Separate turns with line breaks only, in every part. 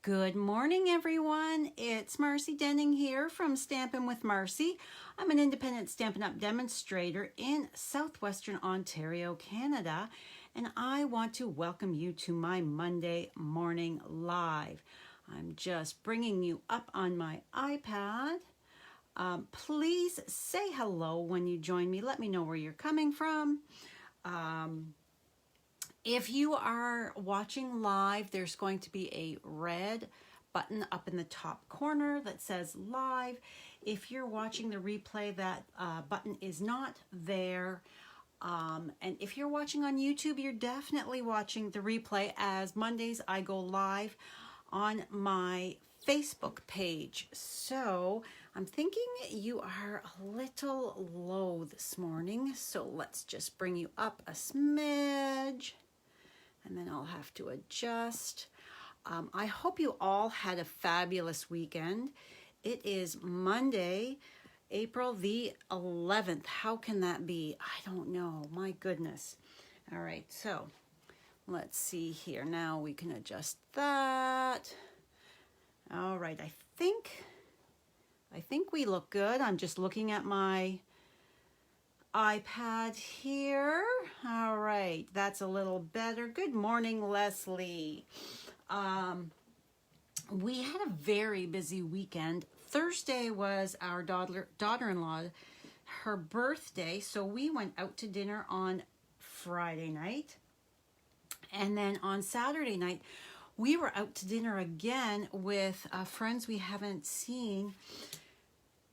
Good morning, everyone. It's Marcy Denning here from Stampin' with Marcy. I'm an independent Stampin' Up! Demonstrator in Southwestern Ontario, Canada, and I want to welcome you to my Monday morning live. I'm just bringing you up on my iPad. Please say hello when you join me. Let me know where you're coming from. If you are watching live, there's going to be a red button up in the top corner that says live. If you're watching the replay, that button is not there. And if you're watching on YouTube, you're definitely watching the replay, as Mondays I go live on my Facebook page. So I'm thinking you are a little low this morning, so let's just bring you up a smidge. And then I'll have to adjust. I hope you all had a fabulous weekend. It is Monday, April the 11th. How can that be? I don't know. My goodness. All right, so let's see here. Now we can adjust that. All right, I think we look good. I'm just looking at my iPad here. All right, that's a little better. Good morning, Leslie. We had a very busy weekend. Thursday was our daughter-in-law, her birthday, so we went out to dinner on Friday night. And then on Saturday night, we were out to dinner again with friends we haven't seen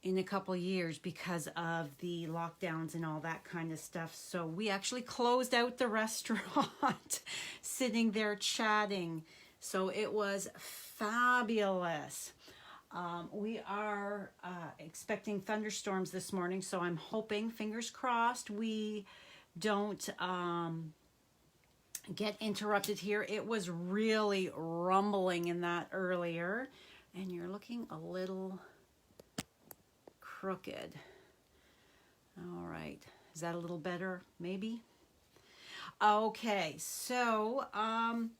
in a couple years because of the lockdowns and all that kind of stuff. So we actually closed out the restaurant, sitting there chatting. So it was fabulous. We are expecting thunderstorms this morning, so I'm hoping, fingers crossed, we don't get interrupted here. It was really rumbling in that earlier, and you're looking a little crooked. All right, is that a little better? Maybe. Okay, so I'm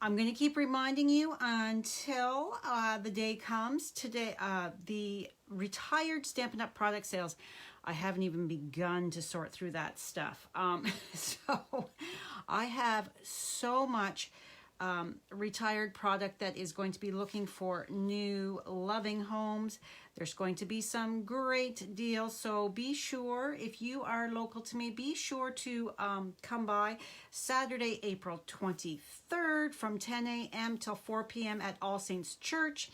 going to keep reminding you until the day comes. Today, the retired Stampin' Up! Product sales, I haven't even begun to sort through that stuff. So I have so much retired product that is going to be looking for new loving homes. There's going to be some great deals, so be sure, if you are local to me, be sure to come by Saturday, April 23rd from 10 a.m. till 4 p.m. at All Saints Church.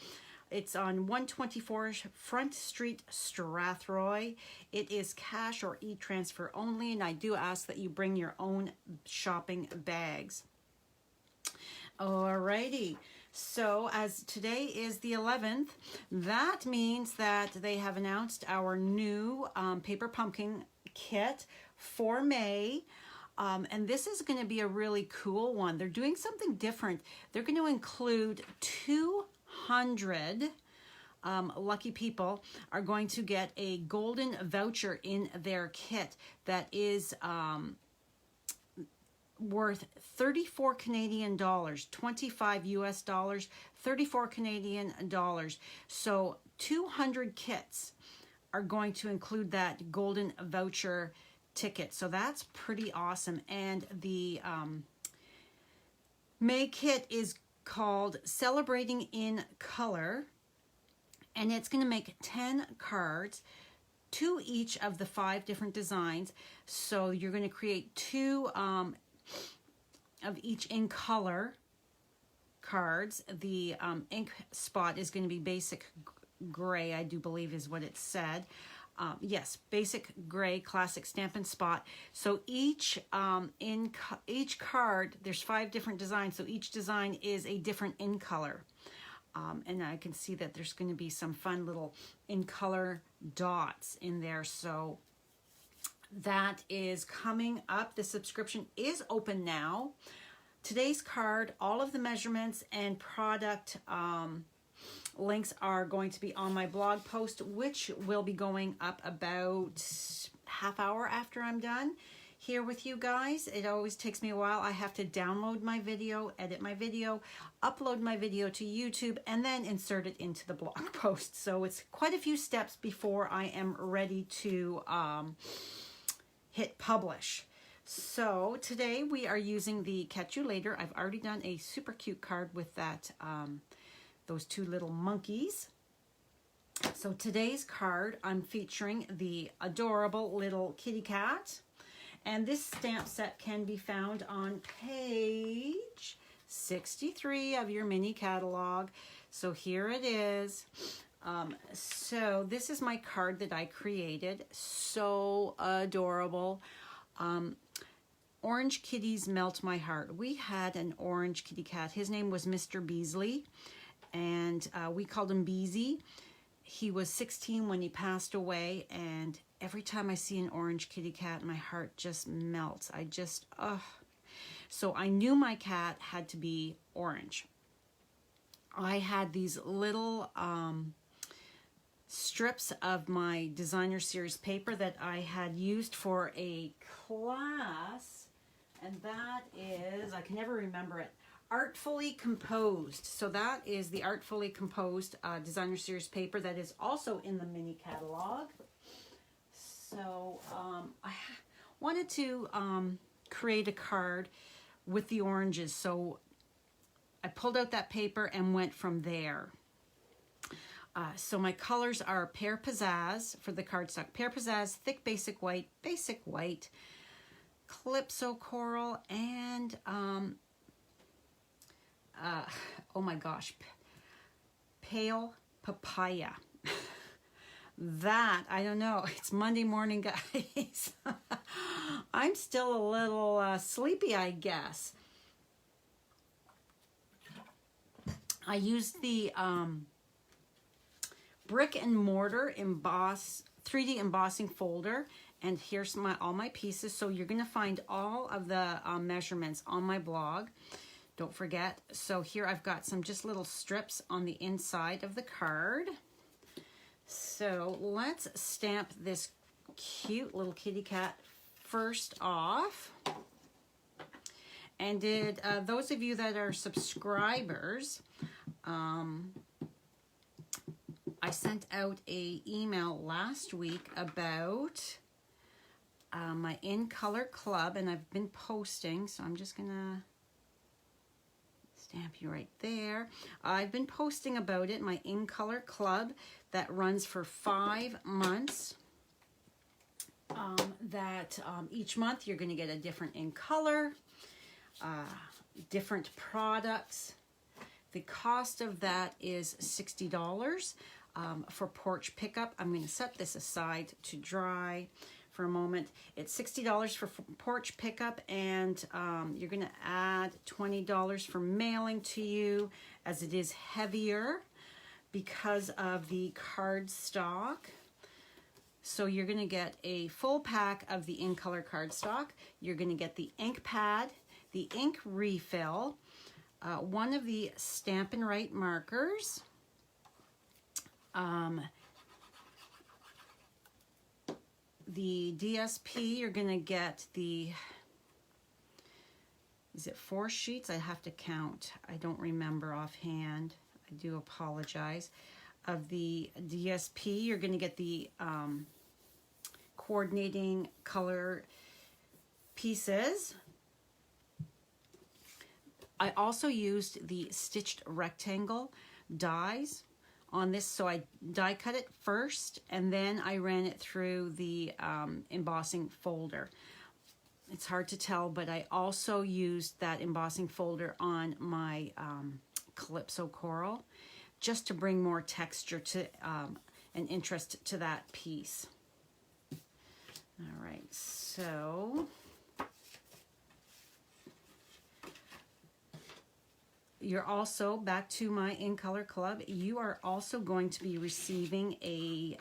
It's on 124 Front Street, Strathroy. It is cash or e-transfer only, and I do ask that you bring your own shopping bags. Alrighty, so as today is the 11th, that means that they have announced our new paper pumpkin kit for May. And this is going to be a really cool one. They're doing something different. They're going to include 200 lucky people are going to get a golden voucher in their kit that is worth 34 Canadian dollars, 25 US dollars, 34 Canadian dollars. So 200 kits are going to include that golden voucher ticket. So that's pretty awesome. And the May kit is called Celebrating in Color, and it's going to make 10 cards, 2 each of the 5 different designs. So you're going to create 2 of each in color cards. The ink spot is going to be basic gray, I do believe is what it said. Yes, basic gray, classic Stampin' Spot. So each each card, there's 5 different designs, so each design is a different in color. And I can see that there's going to be some fun little in color dots in there. So that is coming up. The subscription is open now. Today's card, all of the measurements and product links are going to be on my blog post, which will be going up about half hour after I'm done here with you guys. It always takes me a while. I have to download my video, edit my video, upload my video to YouTube, and then insert it into the blog post. So it's quite a few steps before I am ready to hit publish. So today we are using the Catch You Later. I've already done a super cute card with that those two little monkeys. So today's card, I'm featuring the adorable little kitty cat. And this stamp set can be found on page 63 of your mini catalog. So here it is. So this is my card that I created. So adorable. Orange kitties melt my heart. We had an orange kitty cat. His name was Mr. Beasley, and we called him Beezy. He was 16 when he passed away, and every time I see an orange kitty cat, my heart just melts. I just, So I knew my cat had to be orange. I had these little strips of my designer series paper that I had used for a class, and that is, I can never remember it, Artfully Composed. So that is the Artfully Composed designer series paper that is also in the mini catalog. So I wanted to create a card with the oranges. So I pulled out that paper and went from there. So my colors are Pear Pizzazz for the cardstock. Pear Pizzazz, Thick Basic White, Calypso Coral, and oh my gosh, Pale Papaya. That, I don't know, it's Monday morning, guys. I'm still a little sleepy, I guess. I used the brick and mortar 3D embossing folder, and here's all my pieces. So you're gonna find all of the measurements on my blog. Don't forget. So here I've got some just little strips on the inside of the card. So let's stamp this cute little kitty cat first off. And did those of you that are subscribers, I sent out an email last week about my In Color Club, and I've been posting, so I'm just gonna stamp you right there. I've been posting about it, my In Color Club that runs for 5 months. Each month you're going to get a different in color, different products. The cost of that is $60 for porch pickup. I'm going to set this aside to dry for a moment. It's $60 for porch pickup, and you're going to add $20 for mailing to you, as it is heavier because of the cardstock. So you're going to get a full pack of the In Color cardstock. You're going to get the ink pad, the ink refill, one of the Stampin' Up markers, the DSP. You're going to get the, is it 4 sheets? I have to count. I don't remember offhand. I do apologize. Of the DSP, you're going to get the coordinating color pieces. I also used the stitched rectangle dies on this, so I die cut it first and then I ran it through the embossing folder. It's hard to tell, but I also used that embossing folder on my Calypso Coral, just to bring more texture to and interest to that piece. All right, so you're also, back to my In Color Club, you are also going to be receiving a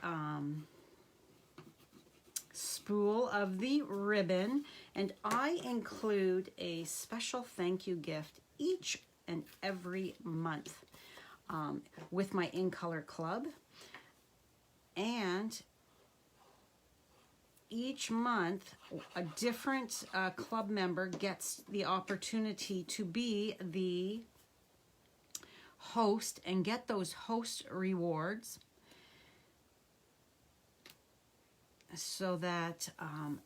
spool of the ribbon, and I include a special thank you gift each and every month with my In Color Club. And each month, a different club member gets the opportunity to be the host and get those host rewards, so that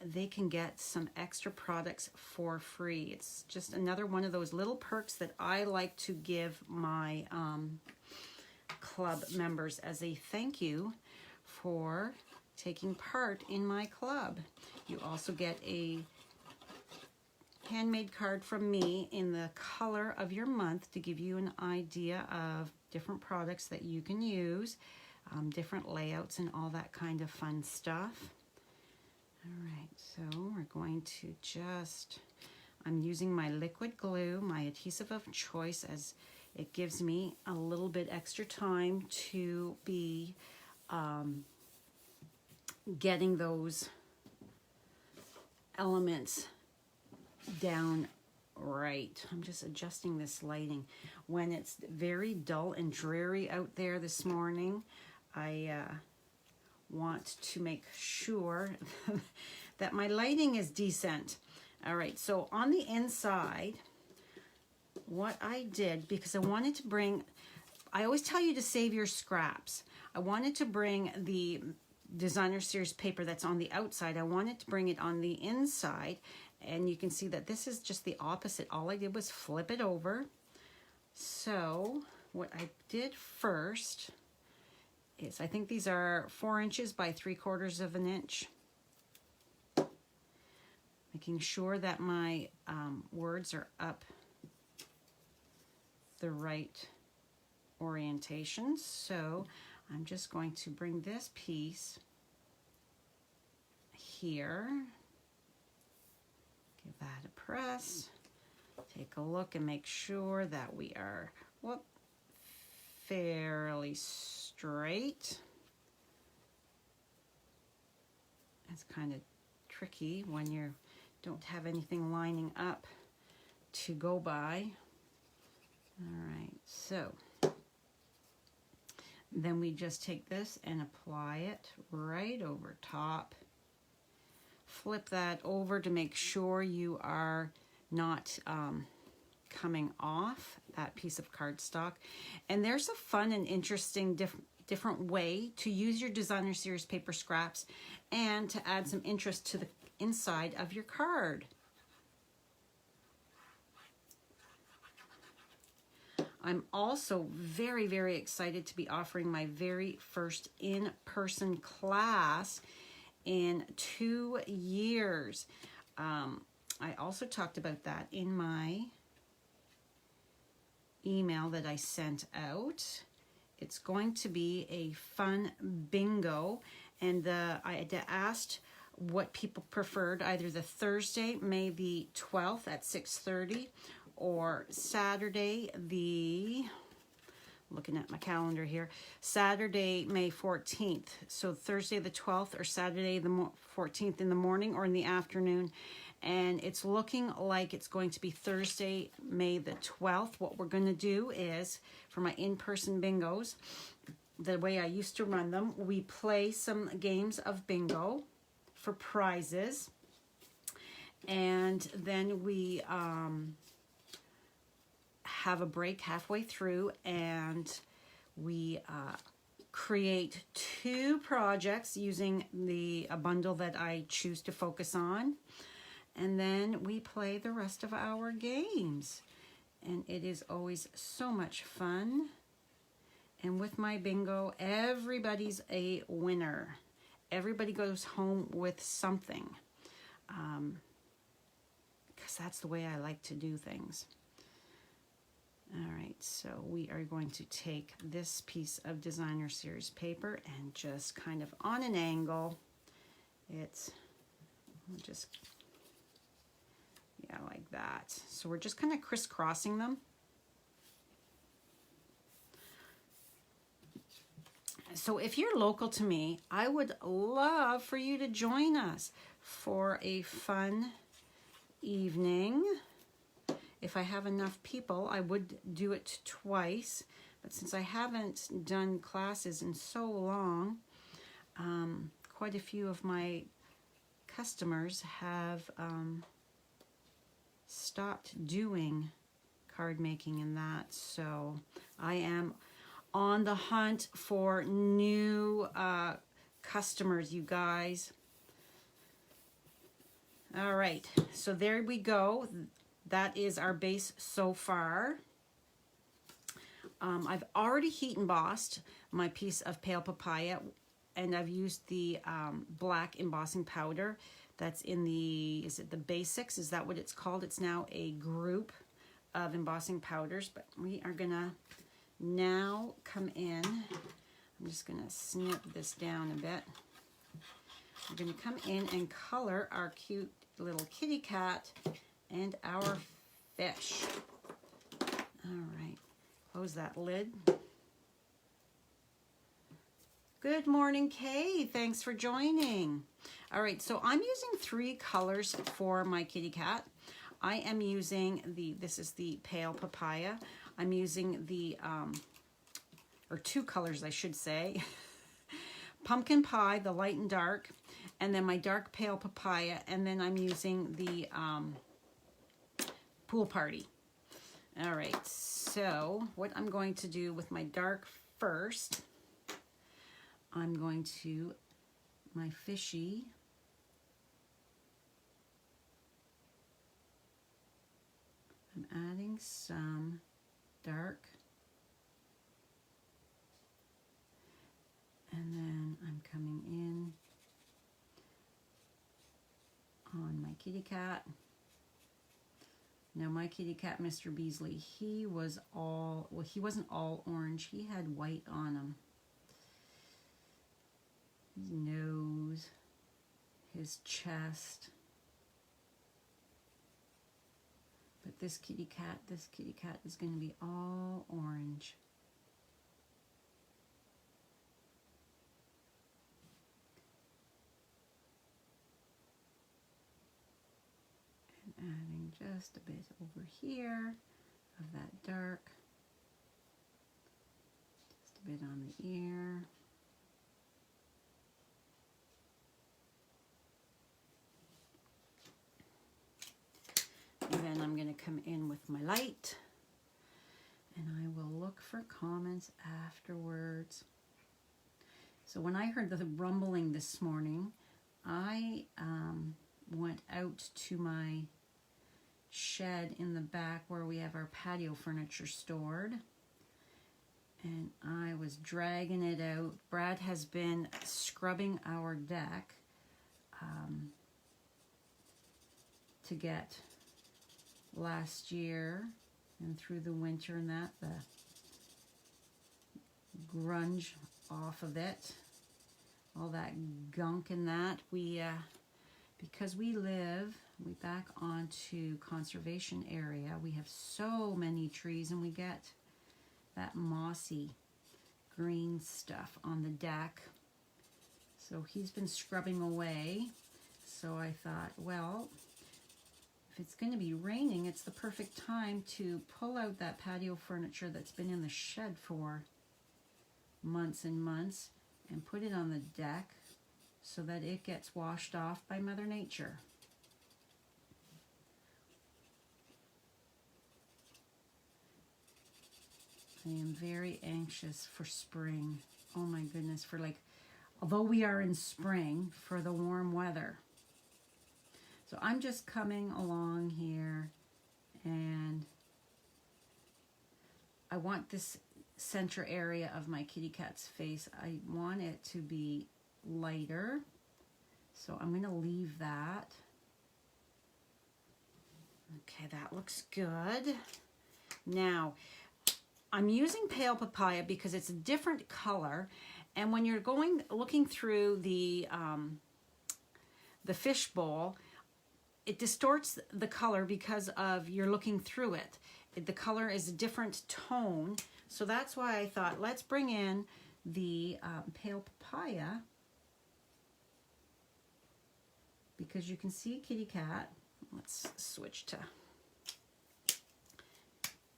they can get some extra products for free. It's just another one of those little perks that I like to give my club members as a thank you for taking part in my club. You also get a handmade card from me in the color of your month to give you an idea of different products that you can use, different layouts and all that kind of fun stuff. All right, so we're going to I'm using my liquid glue, my adhesive of choice, as it gives me a little bit extra time to be getting those elements down right. I'm just adjusting this lighting. When it's very dull and dreary out there this morning, I want to make sure that my lighting is decent. All right, so on the inside, what I did, because I wanted to bring, I always tell you to save your scraps. I wanted to bring the designer series paper that's on the outside, I wanted to bring it on the inside, and you can see that this is just the opposite. All I did was flip it over. So what I did first is, I think these are 4 inches by 3/4 of an inch. Making sure that my words are up the right orientation. So I'm just going to bring this piece here, give that a press, take a look and make sure that we are fairly straight. It's kind of tricky when you don't have anything lining up to go by. All right, so then we just take this and apply it right over top. Flip that over to make sure you are not coming off that piece of cardstock. And there's a fun and interesting different way to use your designer series paper scraps and to add some interest to the inside of your card. I'm also very, very excited to be offering my very first in-person class in 2 years. I also talked about that in my email that I sent out. It's going to be a fun bingo, and I had asked what people preferred, either the Thursday, May the 12th at 6:30, or Saturday, looking at my calendar here, Saturday, May 14th. So Thursday the 12th or Saturday the 14th in the morning or in the afternoon. And it's looking like it's going to be Thursday, May the 12th. What we're going to do is, for my in-person bingos, the way I used to run them, we play some games of bingo for prizes. And then we have a break halfway through, and we create 2 projects using a bundle that I choose to focus on. And then we play the rest of our games. And it is always so much fun. And with my bingo, everybody's a winner. Everybody goes home with something. Because that's the way I like to do things. All right, so we are going to take this piece of designer series paper and just kind of on an angle, like that. So we're just kind of crisscrossing them. So if you're local to me, I would love for you to join us for a fun evening. If I have enough people, I would do it twice. But since I haven't done classes in so long, quite a few of my customers have stopped doing card making and that, so I am on the hunt for new customers, you guys. All right, so there we go. That is our base so far. I've already heat embossed my piece of pale papaya, and I've used the black embossing powder that's in the, is it the basics? Is that what it's called? It's now a group of embossing powders, but we are gonna now come in. I'm just gonna snip this down a bit. We're gonna come in and color our cute little kitty cat and our fish. All right, close that lid. Good morning, Kay. Thanks for joining. All right, so I'm using 3 colors for my kitty cat. I am using this is the pale papaya. I'm using the, or 2 colors, I should say. Pumpkin pie, the light and dark, and then my dark pale papaya, and then I'm using the pool party. All right, so what I'm going to do with my dark first, I'm going to, my fishy, I'm adding some dark, and then I'm coming in on my kitty cat. Now my kitty cat, Mr. Beasley, he was all, well, he wasn't all orange. He had white on him. His nose, his chest. But this kitty cat is going to be all orange. And adding just a bit over here of that dark. Just a bit on the ear. And then I'm going to come in with my light, and I will look for comments afterwards. So when I heard the rumbling this morning, I went out to my shed in the back where we have our patio furniture stored, and I was dragging it out. Brad has been scrubbing our deck to get last year and through the winter and that, the grunge off of it, all that gunk and that. We because we back onto conservation area, we have so many trees, and we get that mossy green stuff on the deck. So he's been scrubbing away. So I thought, well, if it's going to be raining, it's the perfect time to pull out that patio furniture that's been in the shed for months and months and put it on the deck so that it gets washed off by Mother Nature. I am very anxious for spring. Oh my goodness, for like, although we are in spring, for the warm weather. So I'm just coming along here, and I want this center area of my kitty cat's face, I want it to be lighter. So I'm going to leave that. Okay, that looks good. Now, I'm using pale papaya because it's a different color, and when you're looking through the fish bowl, it distorts the color because of you're looking through it. The color is a different tone, so that's why I thought let's bring in the pale papaya, because you can see kitty cat. Let's switch to,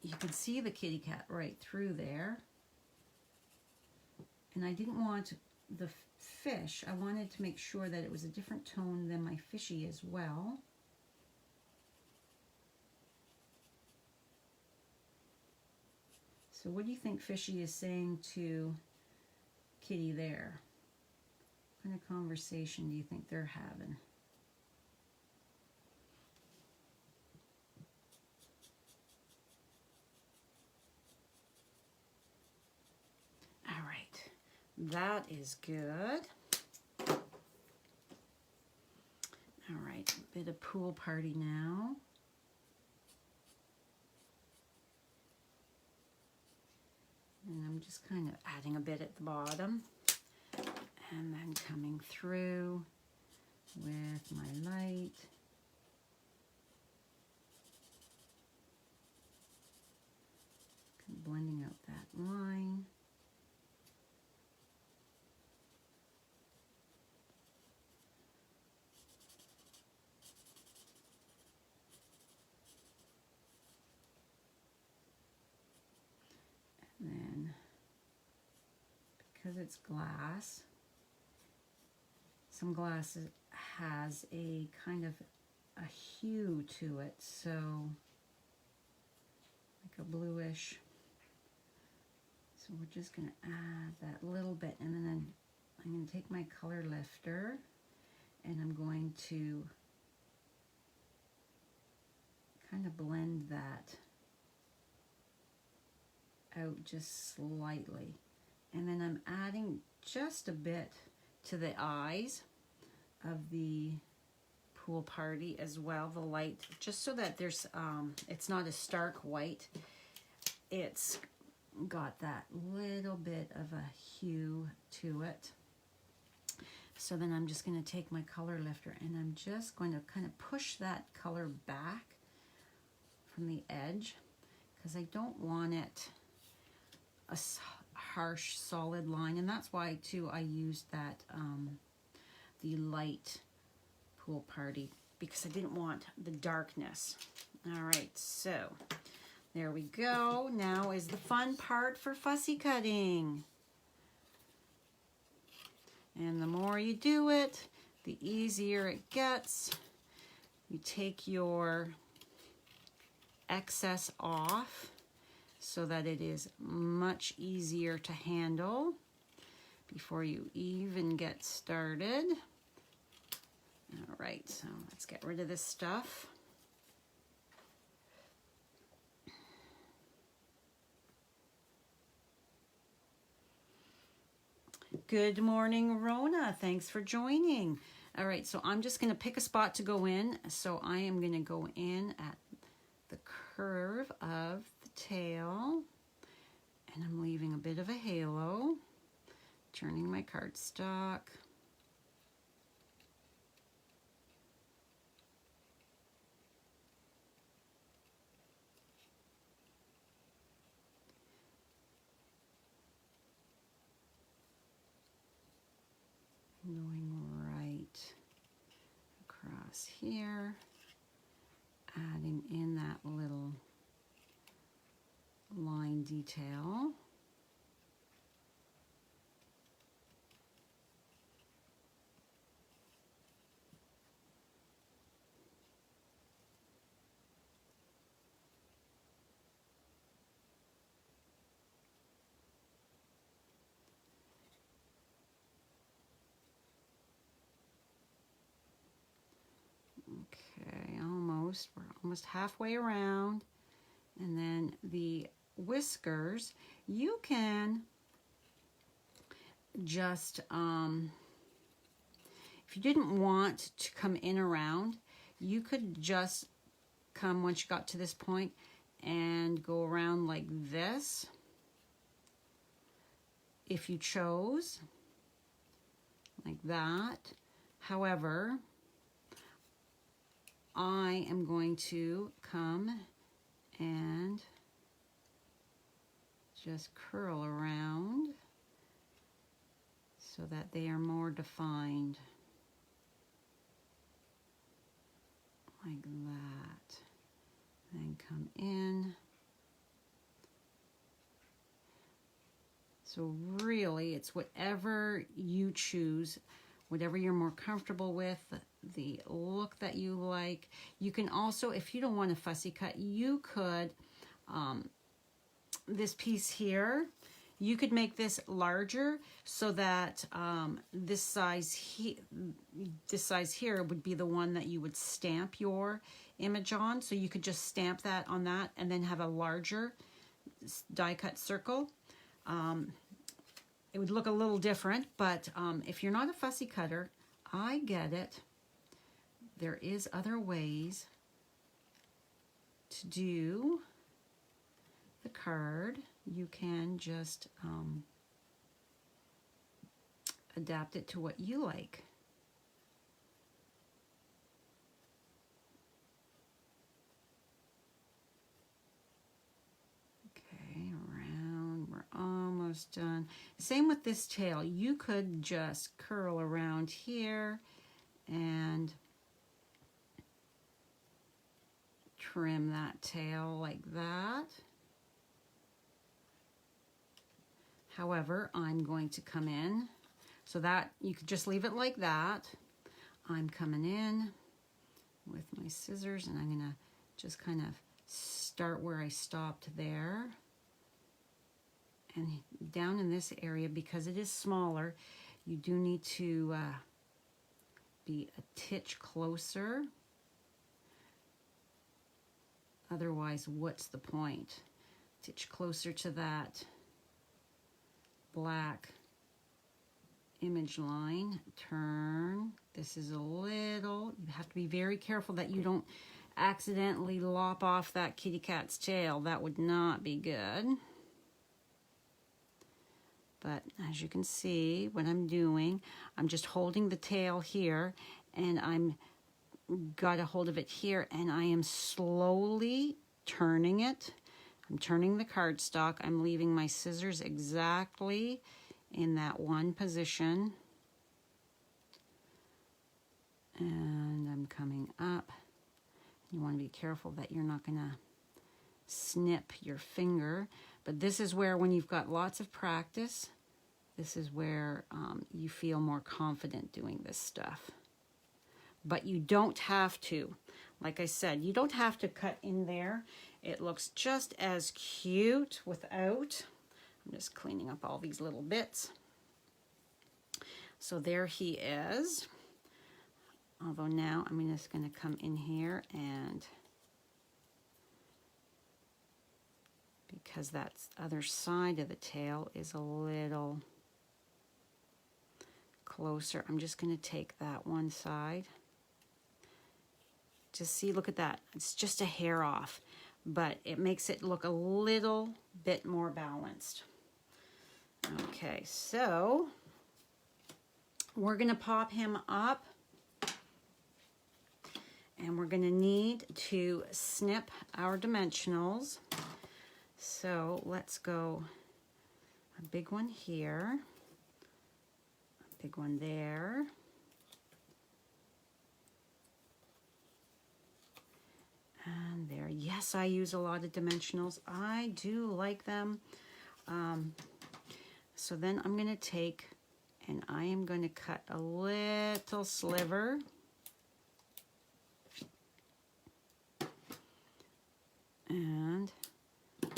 you can see the kitty cat right through there, and I didn't want fish, I wanted to make sure that it was a different tone than my fishy as well. So what do you think fishy is saying to Kitty there? What kind of conversation do you think they're having? All right, that is good. All right, a bit of pool party now. And I'm just kind of adding a bit at the bottom and then coming through with my light. Blending out that line. And then, because it's glass, some glass has a kind of a hue to it, so like a bluish. So we're just going to add that little bit, and then I'm going to take my color lifter and I'm going to kind of blend that out just slightly. And then I'm adding just a bit to the eyes of the pool party as well, the light, just so that there's it's not a stark white. It's got that little bit of a hue to it. So then I'm just going to take my color lifter and I'm just going to kind of push that color back from the edge, because I don't want it a harsh solid line, and that's why too I used that the light pool party, because I didn't want the darkness. All right, so there we go. Now is the fun part for fussy cutting. And the more you do it, the easier it gets. You take your excess off so that it is much easier to handle before you even get started. All right, so let's get rid of this stuff. Good morning, Rona. Thanks for joining. All right, so I'm just going to pick a spot to go in. So I am going to go in at the curve of the tail, and I'm leaving a bit of a halo, turning my cardstock. Going right across here, adding in that little line detail. Okay, almost. We're almost halfway around. And then the whiskers, you can just, if you didn't want to come in around, you could just come, once you got to this point, and go around like this if you chose, like that. However, I am going to come and just curl around so that they are more defined, like that. Then come in. So really, it's whatever you choose, whatever you're more comfortable with, the look that you like. You can also, if you don't want a fussy cut, you could, this piece here, you could make this larger so that this size here would be the one that you would stamp your image on. So you could just stamp that on that and then have a larger die cut circle. It would look a little different, but if you're not a fussy cutter, I get it. There is other ways to do the card. You can just adapt it to what you like. Okay, around, we're almost done. Same with this tail. You could just curl around here and trim that tail like that. However, I'm going to come in so that you could just leave it like that. I'm coming in with my scissors and I'm gonna just kind of start where I stopped there. And down in this area, because it is smaller, you do need to be a titch closer. Otherwise, what's the point? Titch closer to that black image line, turn. This is a little, you have to be very careful that you don't accidentally lop off that kitty cat's tail. That would not be good. But as you can see, what I'm doing, I'm just holding the tail here and I'm got a hold of it here and I am slowly turning it. I'm turning the cardstock. I'm leaving my scissors exactly in that one position. And I'm coming up. You want to be careful that you're not going to snip your finger. But this is where, when you've got lots of practice, this is where you feel more confident doing this stuff. But you don't have to. Like I said, you don't have to cut in there. It looks just as cute without. I'm just cleaning up all these little bits. So there he is. Although now I'm just going to come in here and, because that other side of the tail is a little closer, I'm just going to take that one side. Just see, look at that. It's just a hair off, but it makes it look a little bit more balanced. Okay, so we're going to pop him up. And we're going to need to snip our dimensionals. So let's go a big one here, a big one there. And there. Yes, I use a lot of dimensionals. I do like them. So then I'm going to take and I am going to cut a little sliver. And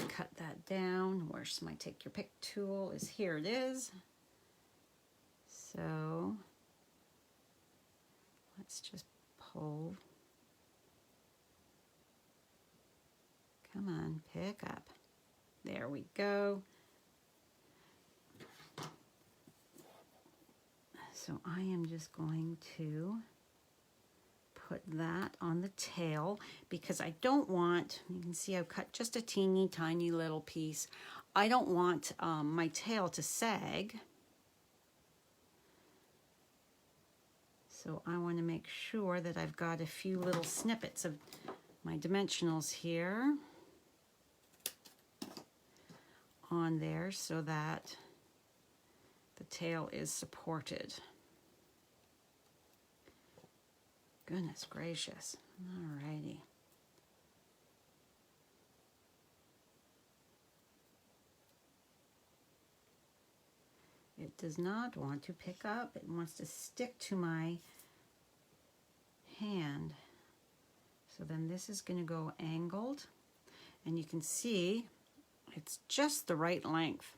cut that down. Where's my take your pick tool? Is here it is. So let's just pull. Come on, pick up. There we go. So I am just going to put that on the tail because I don't want, you can see I've cut just a teeny tiny little piece. I don't want my tail to sag. So I want to make sure that I've got a few little snippets of my dimensionals here on there so that the tail is supported. Goodness gracious. Alrighty. It does not want to pick up. It wants to stick to my hand. So then this is going to go angled, and you can see it's just the right length.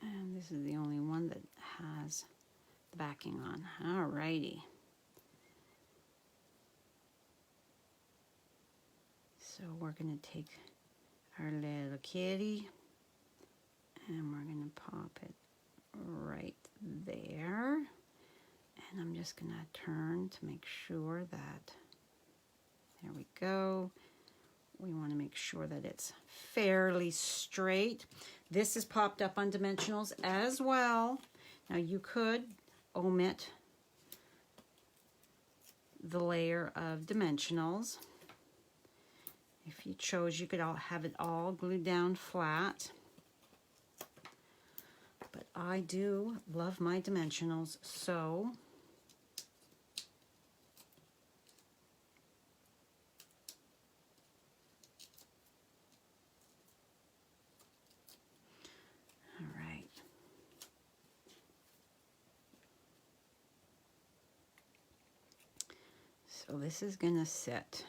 And this is the only one that has the backing on. Alrighty. So we're going to take our little kitty and we're going to pop it right there. And I'm just going to turn to make sure that, there we go. We want to make sure that it's fairly straight. This is popped up on dimensionals as well. Now you could omit the layer of dimensionals. If you chose, you could have it all glued down flat. But I do love my dimensionals, so so this is going to sit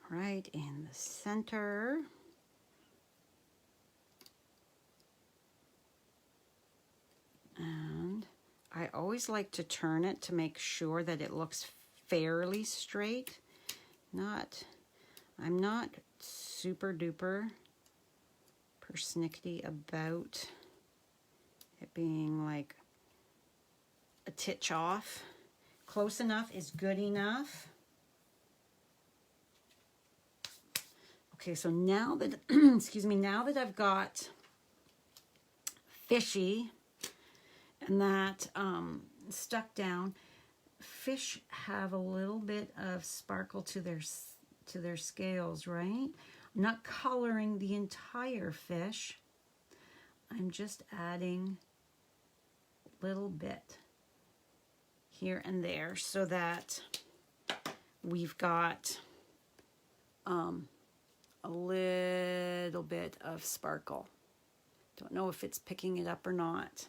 right in the center. And I always like to turn it to make sure that it looks fairly straight. I'm not super duper persnickety about it being like a titch off. Close enough is good enough. Okay, so now that, excuse me, now that I've got fishy and that stuck down, fish have a little bit of sparkle to their scales, right? I'm not coloring the entire fish. I'm just adding a little bit here and there so that we've got a little bit of sparkle. Don't know if it's picking it up or not.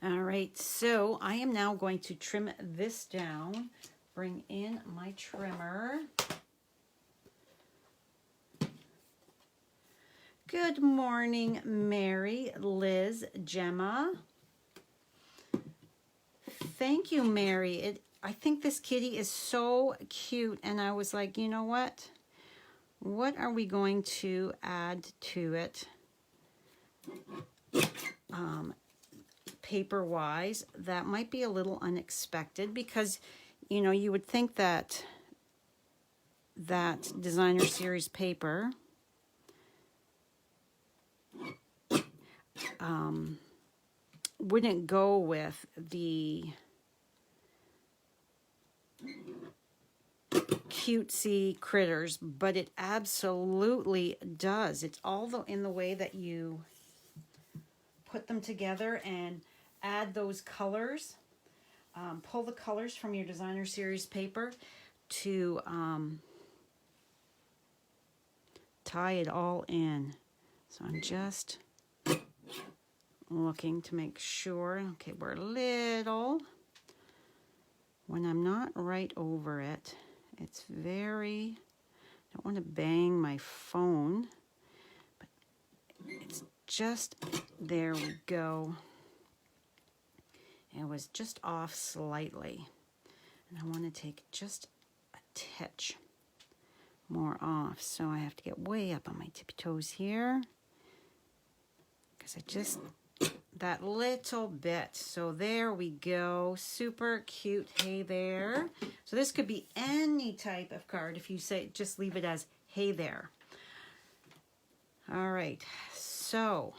All right, so I am now going to trim this down, bring in my trimmer. Good morning, Mary, Liz, Gemma. Thank you, Mary. I think this kitty is so cute, and I was like, you know what? What are we going to add to it paper-wise? That might be a little unexpected because, you know, you would think that designer series paper wouldn't go with the cutesy critters, but it absolutely does. It's all in the way that you put them together and add those colors. Pull the colors from your designer series paper to tie it all in. So I'm just looking to make sure, okay, we're little. When I'm not right over it, it's very, I don't want to bang my phone, but it's just, there we go. It was just off slightly. And I want to take just a titch more off. So I have to get way up on my tippy toes here. Because I just, that little bit. So there we go. Super cute. Hey there. So this could be any type of card. If you say, just leave it as hey there. All right. So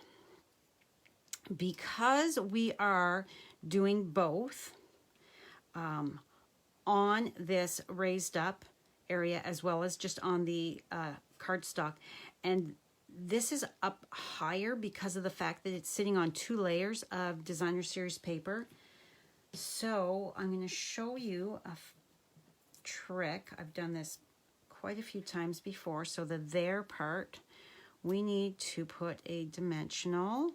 because we are doing both on this raised up area as well as just on the cardstock, and This is up higher because of the fact that it's sitting on 2 layers of designer series paper. So I'm going to show you a trick. I've done this quite a few times before. So the there part, we need to put a dimensional,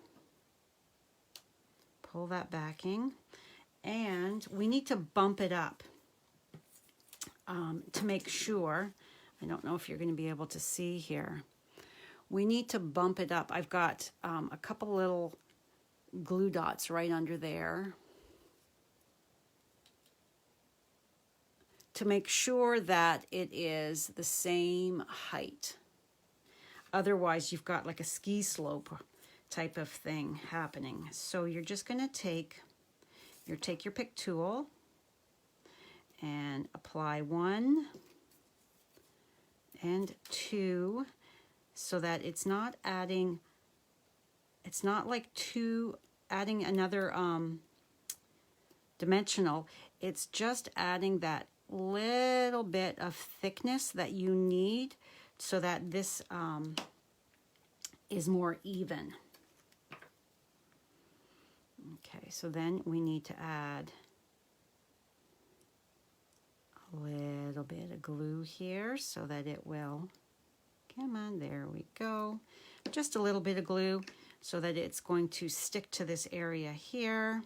pull that backing, and we need to bump it up to make sure. I don't know if you're going to be able to see here. We need to bump it up. I've got a couple little glue dots right under there to make sure that it is the same height. Otherwise, you've got like a ski slope type of thing happening. So you're just going to take your pick tool and apply 1 and 2 so that it's not adding, it's not like adding another dimensional. It's just adding that little bit of thickness that you need so that this is more even. Okay, so then we need to add a little bit of glue here so that it will, come on, there we go. Just a little bit of glue so that it's going to stick to this area here.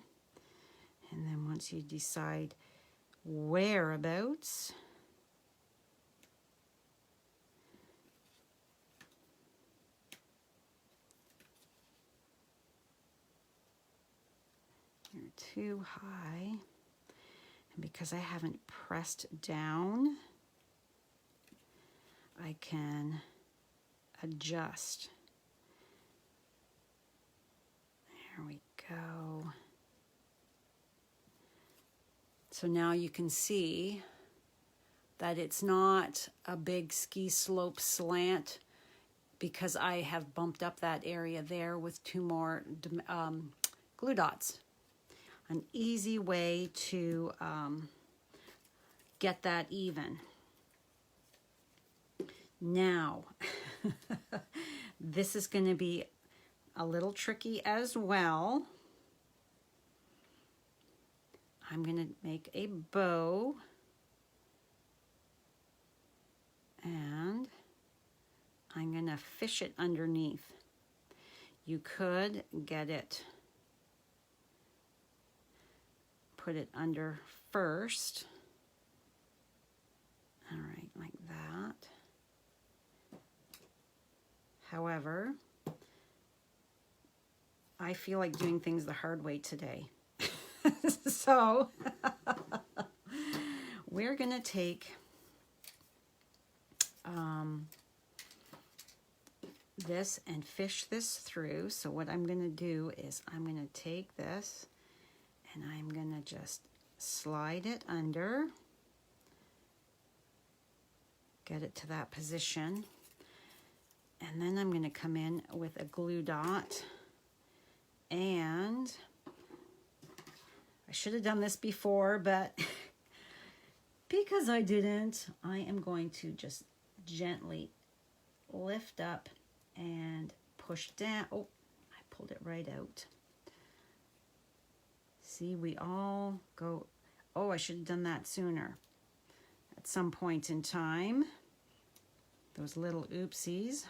And then once you decide whereabouts, you're too high. And because I haven't pressed down, I can adjust. There we go. So now you can see that it's not a big ski slope slant because I have bumped up that area there with 2 more glue dots. An easy way to get that even. Now, this is going to be a little tricky as well. I'm going to make a bow and I'm going to fish it underneath. You could get it, put it under first. All right, like that. However, I feel like doing things the hard way today. So we're going to take this and fish this through. So what I'm going to do is I'm going to take this and I'm going to just slide it under, get it to that position, and then I'm going to come in with a glue dot, and I should have done this before, but because I didn't, I am going to just gently lift up and push down. Oh, I pulled it right out. See, we all go, oh, I should have done that sooner. At some point in time, those little oopsies.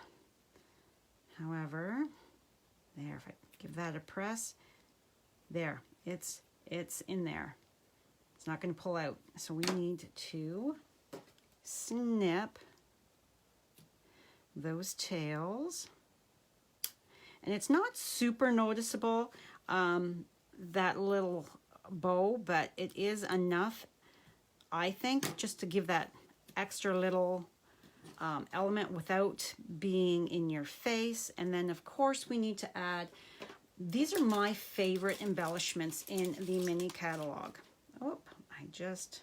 However, there, if I give that a press, there, it's in there. It's not going to pull out. So we need to snip those tails. And it's not super noticeable, that little bow, but it is enough, I think, just to give that extra little element without being in your face. And then, of course, we need to add, these are my favorite embellishments in the mini catalog. Oh, I just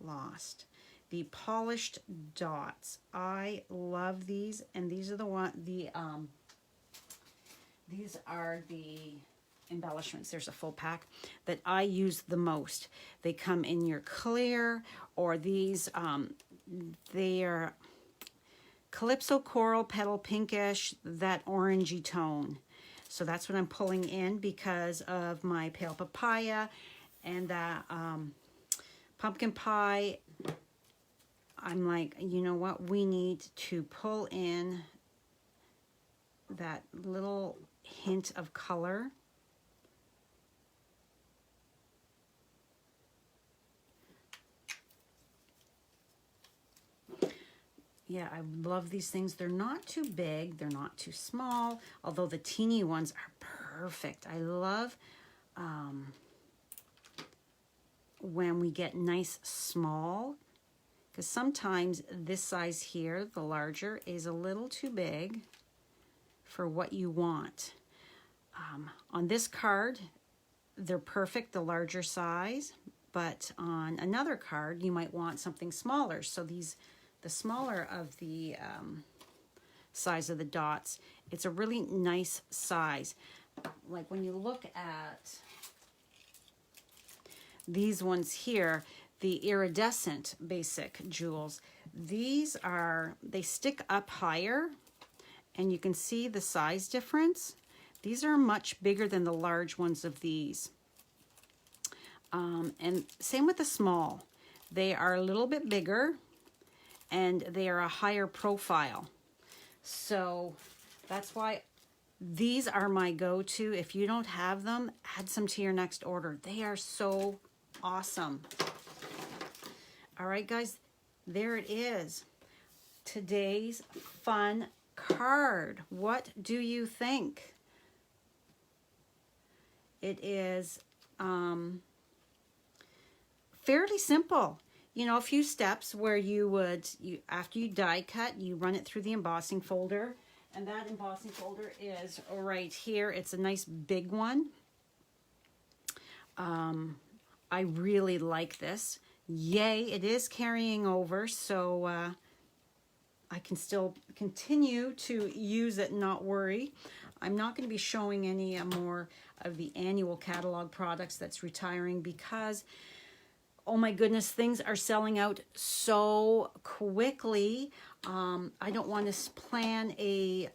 lost. The polished dots. I love these, and these are these are the embellishments. There's a full pack that I use the most. They come in your clear, or these, Calypso Coral Petal Pinkish, that orangey tone. So that's what I'm pulling in because of my Pale Papaya and that Pumpkin Pie. I'm like, you know what? We need to pull in that little hint of color. Yeah, I love these things. They're not too big. They're not too small. Although the teeny ones are perfect. I love when we get nice small. Because sometimes this size here, the larger, is a little too big for what you want. On this card, they're perfect, the larger size. But on another card, you might want something smaller. So these... the smaller of the size of the dots, it's a really nice size. Like when you look at these ones here, the iridescent basic jewels, these are, they stick up higher and you can see the size difference. These are much bigger than the large ones of these. And same with the small. They are a little bit bigger and they are a higher profile. So that's why these are my go-to. If you don't have them, add some to your next order. They are so awesome. All right, guys, there it is. Today's fun card. What do you think? It is fairly simple. You know, a few steps where you would, after you die cut, you run it through the embossing folder. And that embossing folder is right here. It's a nice big one. I really like this. Yay, it is carrying over, so I can still continue to use it and not worry. I'm not going to be showing any more of the annual catalog products that's retiring because... oh my goodness, things are selling out so quickly. I don't want to plan a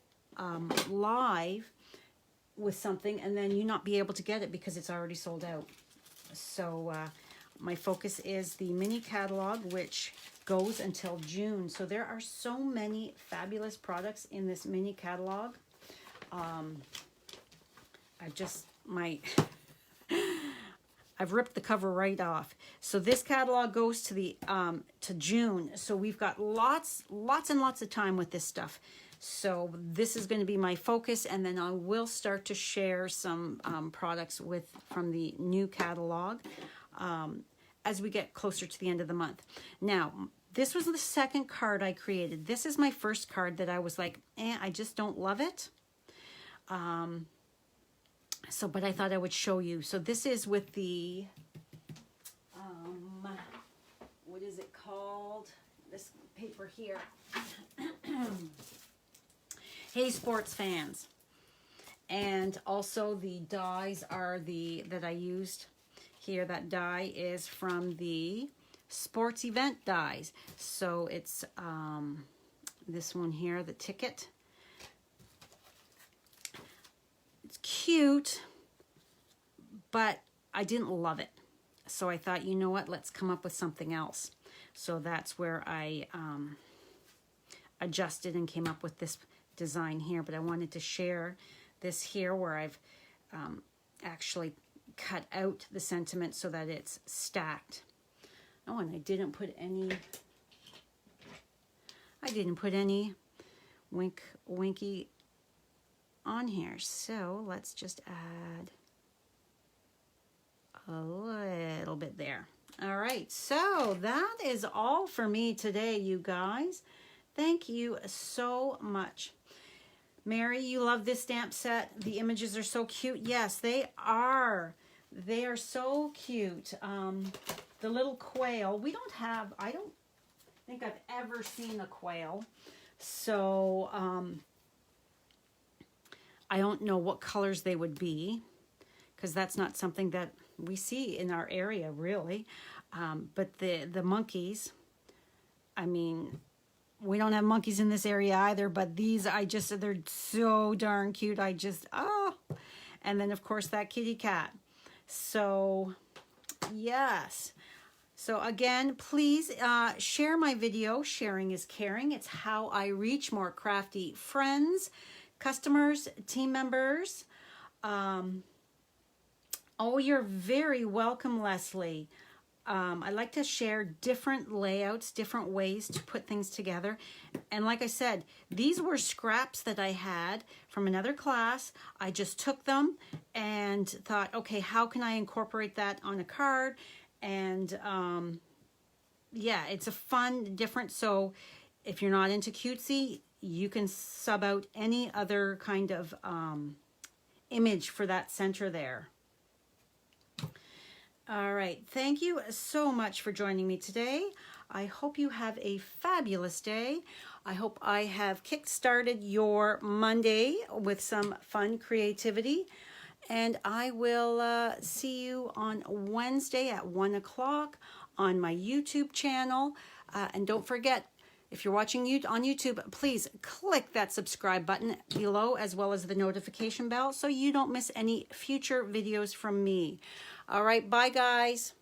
live with something and then you not be able to get it because it's already sold out. So my focus is the mini catalog, which goes until June. So there are so many fabulous products in this mini catalog. I've ripped the cover right off. So this catalog goes to the to June. So we've got lots and lots of time with this stuff. So this is going to be my focus, and then I will start to share some products from the new catalog as we get closer to the end of the month. Now, this was the second card I created. This is my first card that I was like, I just don't love it. But I thought I would show you. So this is with the, what is it called? This paper here. Hey, sports fans. And also the dies are that I used here. That die is from the sports event dies. So it's this one here, the ticket. Cute, but I didn't love it. So I thought, you know what, let's come up with something else. So that's where I adjusted and came up with this design here. But I wanted to share this here where I've actually cut out the sentiment so that it's stacked. Oh, and I didn't put any winky on here. So let's just add a little bit there. All right, so that is all for me today, you guys. Thank you so much. Mary, you love this stamp set. The images are so cute. Yes, they are. They are so cute. The little quail. I don't think I've ever seen a quail. So, I don't know what colors they would be because that's not something that we see in our area, really. But the monkeys, I mean, we don't have monkeys in this area either, but these, they're so darn cute. And then of course that kitty cat. So yes. So again, please share my video. Sharing is caring. It's how I reach more crafty friends, customers, team members. Oh, you're very welcome, Leslie. I like to share different layouts, different ways to put things together. And like I said, these were scraps that I had from another class. I just took them and thought, okay, how can I incorporate that on a card? And yeah, it's a fun, different. So if you're not into cutesy, you can sub out any other kind of image for that center there. All right, thank you so much for joining me today. I hope you have a fabulous day. I hope I have kick-started your Monday with some fun creativity. And I will see you on Wednesday at 1 o'clock on my YouTube channel. And don't forget, if you're watching on YouTube, please click that subscribe button below as well as the notification bell so you don't miss any future videos from me. All right, bye guys.